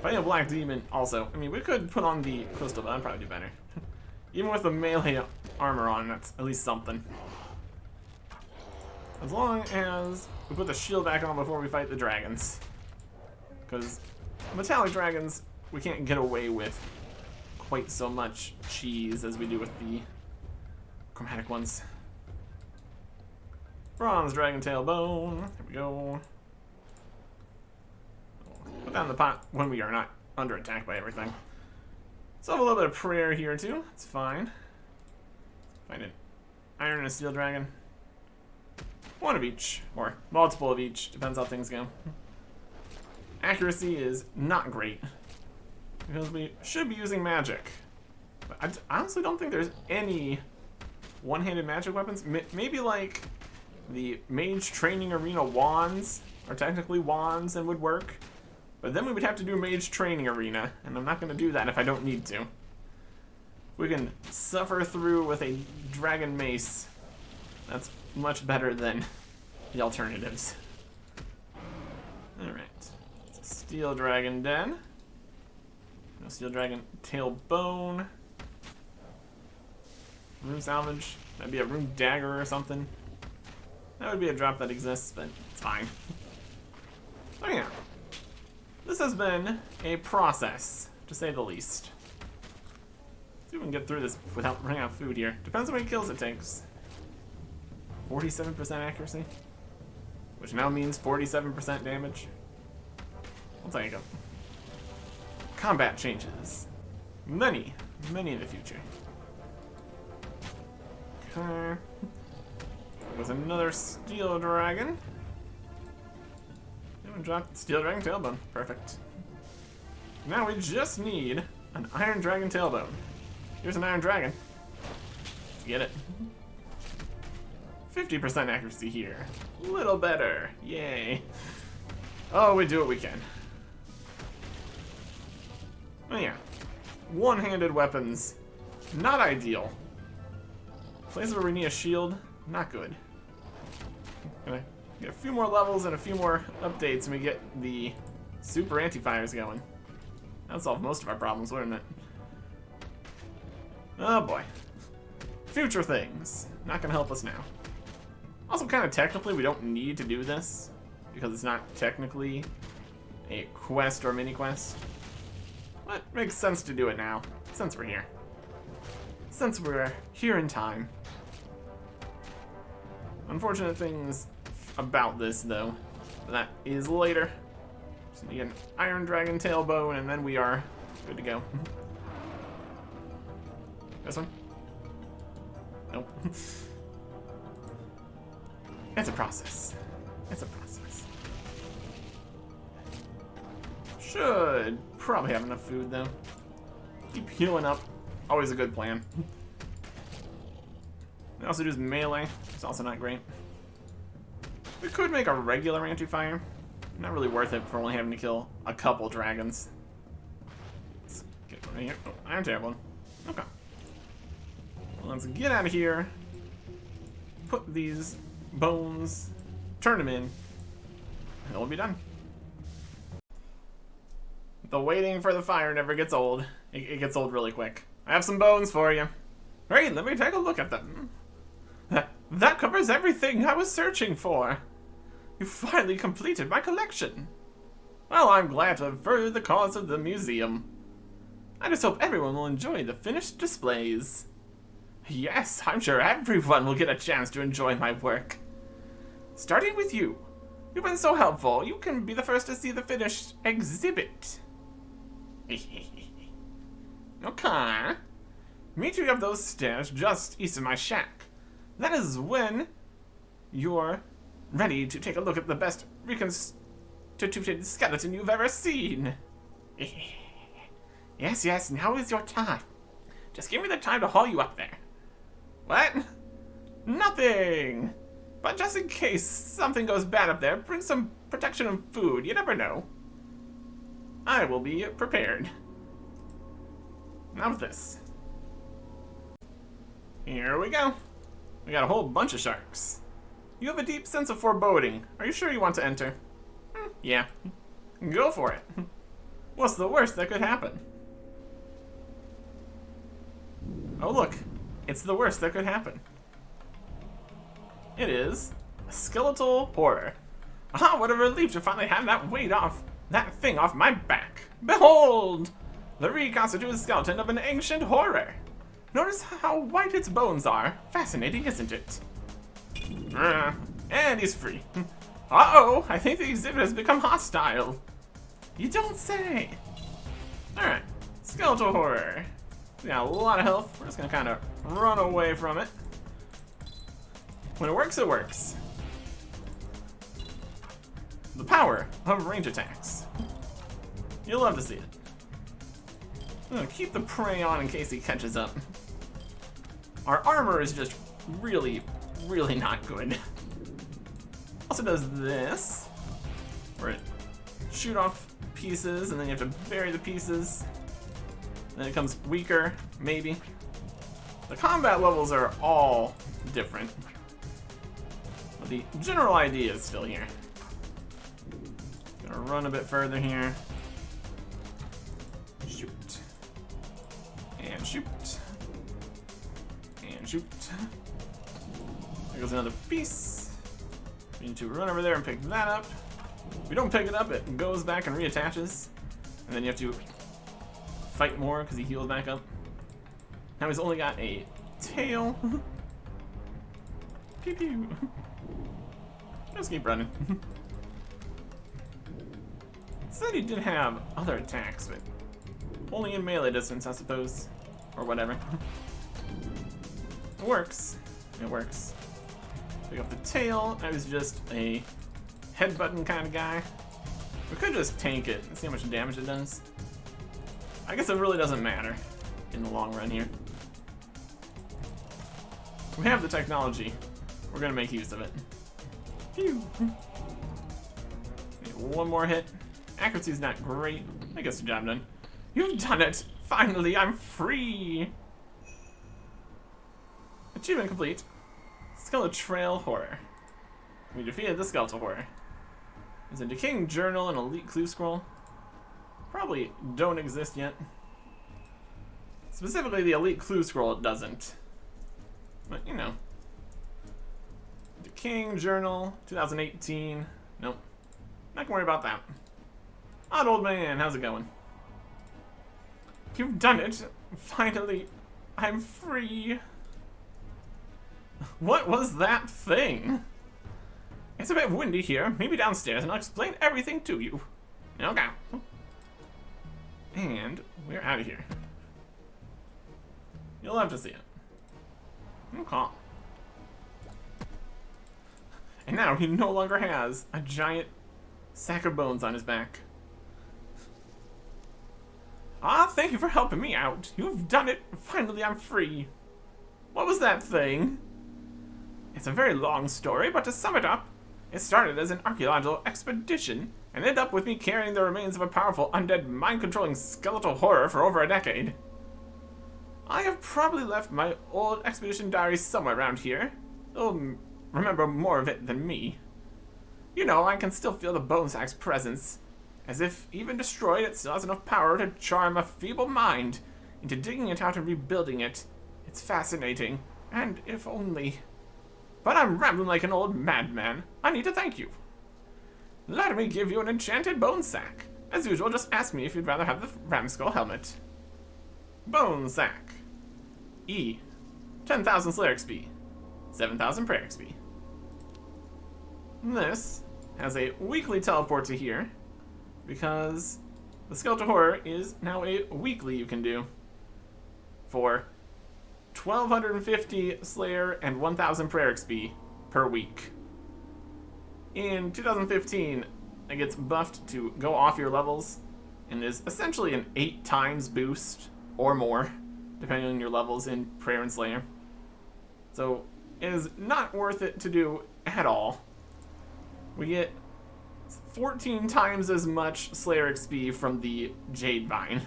Fighting a black demon also. I mean, we could put on the crystal, but I'd probably do better. Even with the melee armor on, that's at least something. As long as we put the shield back on before we fight the dragons. Because metallic dragons, we can't get away with quite so much cheese as we do with the chromatic ones. Bronze dragon tailbone. There we go. Put that in the pot when we are not under attack by everything. So I have a little bit of prayer here too. It's fine. Find an iron and a steel dragon. One of each, or multiple of each, depends how things go. Accuracy is not great because we should be using magic. But I honestly don't think there's any one-handed magic weapons. Maybe like the mage training arena wands are technically wands and would work. But then we would have to do mage training arena, and I'm not going to do that if I don't need to. We can suffer through with a dragon mace. That's much better than the alternatives. Alright. Steel dragon den. No steel dragon tailbone. Rune salvage. That'd be a rune dagger or something. That would be a drop that exists, but it's fine. Oh yeah. This has been a process, to say the least. Let's see if we can get through this without running out of food here. Depends on how many kills it takes. 47% accuracy, which now means 47% damage. I'll take them. Combat changes. Many in the future. Okay. With another steel dragon. Drop steel dragon tailbone. Perfect. Now we just need an iron dragon tailbone. Here's an iron dragon. Let's get it. 50% accuracy here. A little better. Yay. Oh, we do what we can. Oh yeah. One-handed weapons. Not ideal. Places where we need a shield. Not good. Gonna get a few more levels and a few more updates and we get the super anti-fires going. That'll solve most of our problems, wouldn't it? Oh boy. Future things. Not gonna help us now. Also, kind of technically, we don't need to do this because it's not technically a quest or mini quest. But it makes sense to do it now, since we're here. Since we're here in time. Unfortunate things about this, though. But that is later. So we get an iron dragon tailbone, and then we are good to go. This one? Nope. It's a process. It's a process. Should probably have enough food, though. Keep healing up. Always a good plan. We also do melee. It's also not great. We could make a regular anti-fire. Not really worth it for only having to kill a couple dragons. Let's get right here. Oh, iron tailbone. Okay. Well, let's get out of here. Put these bones, turn them in, and we'll be done. The waiting for the fire never gets old. It gets old really quick. I have some bones for you. Great, let me take a look at them. That covers everything I was searching for. You finally completed my collection. Well, I'm glad to further the cause of the museum. I just hope everyone will enjoy the finished displays. Yes, I'm sure everyone will get a chance to enjoy my work. Starting with you. You've been so helpful, you can be the first to see the finished exhibit. Okay. Meet you up those stairs just east of my shack. That is when you're ready to take a look at the best reconstituted skeleton you've ever seen. Yes, now is your time. Just give me the time to haul you up there. What? Nothing. But just in case something goes bad up there, bring some protection and food. You never know. I will be prepared. Now with this. Here we go. We got a whole bunch of sharks. You have a deep sense of foreboding. Are you sure you want to enter? Yeah. Go for it. What's the worst that could happen? Oh look, it's the worst that could happen. It is a skeletal horror. Ah, what a relief to finally have that thing off my back. Behold! The reconstituted skeleton of an ancient horror. Notice how white its bones are. Fascinating, isn't it? And he's free. Uh-oh, I think the exhibit has become hostile. You don't say. Alright, skeletal horror. We got a lot of health. We're just gonna kind of run away from it. When it works, it works. The power of range attacks. You'll love to see it. I'm gonna keep the prey on in case he catches up. Our armor is just really not good. Also does this, where it shoot off pieces and then you have to bury the pieces. Then it becomes weaker, maybe. The combat levels are all different. But the general idea is still here. Gonna run a bit further here. Shoot. And shoot. And shoot. There goes another piece. We need to run over there and pick that up. If we don't pick it up, it goes back and reattaches. And then you have to fight more because he heals back up. Now he's only got a tail. Pew pew. Just keep running. Said he did have other attacks, but only in melee distance, I suppose. Or whatever. It works. It works. Pick up the tail. I was just a headbutton kind of guy. We could just tank it and see how much damage it does. I guess it really doesn't matter in the long run here. We have the technology. We're gonna make use of it. Phew. Okay, one more hit. Accuracy's not great. I guess the job done. You've done it! Finally, I'm free! Achievement complete. Skeletal Trail Horror. We defeated the Skeletal Horror. There's a decaying journal and elite clue scroll. Probably don't exist yet. Specifically, the elite clue scroll doesn't. But, you know. Decaying journal, 2018. Nope. Not gonna worry about that. Odd old man, how's it going? You've done it! Finally, I'm free! What was that thing? It's a bit windy here. Maybe downstairs and I'll explain everything to you. Okay. And we're out of here. You'll have to see it. Okay. And now he no longer has a giant sack of bones on his back. Ah, thank you for helping me out. You've done it. Finally, I'm free. What was that thing? It's a very long story, but to sum it up, it started as an archaeological expedition and ended up with me carrying the remains of a powerful, undead, mind-controlling skeletal horror for over a decade. I have probably left my old expedition diary somewhere around here. They'll remember more of it than me. You know, I can still feel the bone sack's presence. As if, even destroyed, it still has enough power to charm a feeble mind into digging it out and rebuilding it. It's fascinating, and if only... But I'm rambling like an old madman. I need to thank you. Let me give you an enchanted bone sack. As usual, just ask me if you'd rather have the ram skull helmet. Bone sack. E. 10,000 Slayer XP. 7,000 Prayer XP. This has a weekly teleport to here, because the Skeletal Horror is now a weekly you can do for 1,250 Slayer and 1,000 Prayer XP per week. In 2015, it gets buffed to go off your levels and is essentially an 8 times boost or more, depending on your levels in Prayer and Slayer. So it is not worth it to do at all. We get 14 times as much Slayer XP from the Jade Vine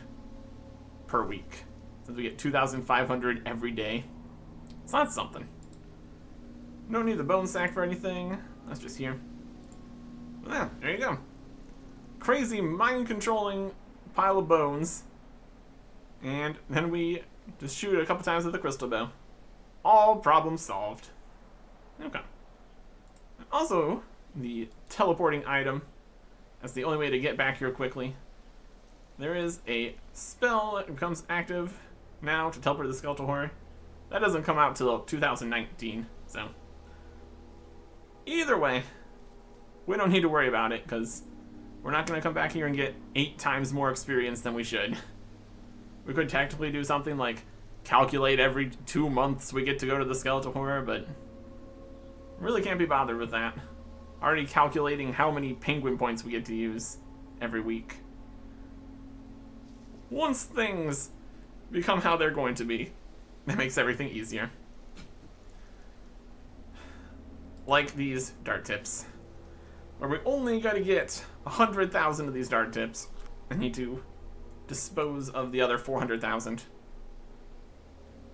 per week, since we get 2,500 every day. So that's something. Don't need the bone sack for anything. That's just here. Yeah, there you go. Crazy mind-controlling pile of bones. And then we just shoot it a couple times with the crystal bow. All problems solved. Okay. Also, the teleporting item. That's the only way to get back here quickly. There is a spell that becomes active now to teleport the Skeletal Horror. That doesn't come out till 2019, so. Either way, we don't need to worry about it, because we're not going to come back here and get 8 times more experience than we should. We could tactically do something like calculate every 2 months we get to go to the Skeletal Horror, but really can't be bothered with that. Already calculating how many penguin points we get to use every week. Once things become how they're going to be, that makes everything easier. Like these dart tips, where we only gotta get 100,000 of these dart tips and need to dispose of the other 400,000.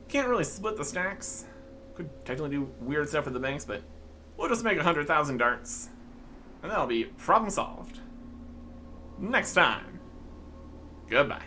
Can't really split the stacks. Could technically do weird stuff with the banks, but we'll just make 100,000 darts, and that'll be problem solved. Next time. Goodbye.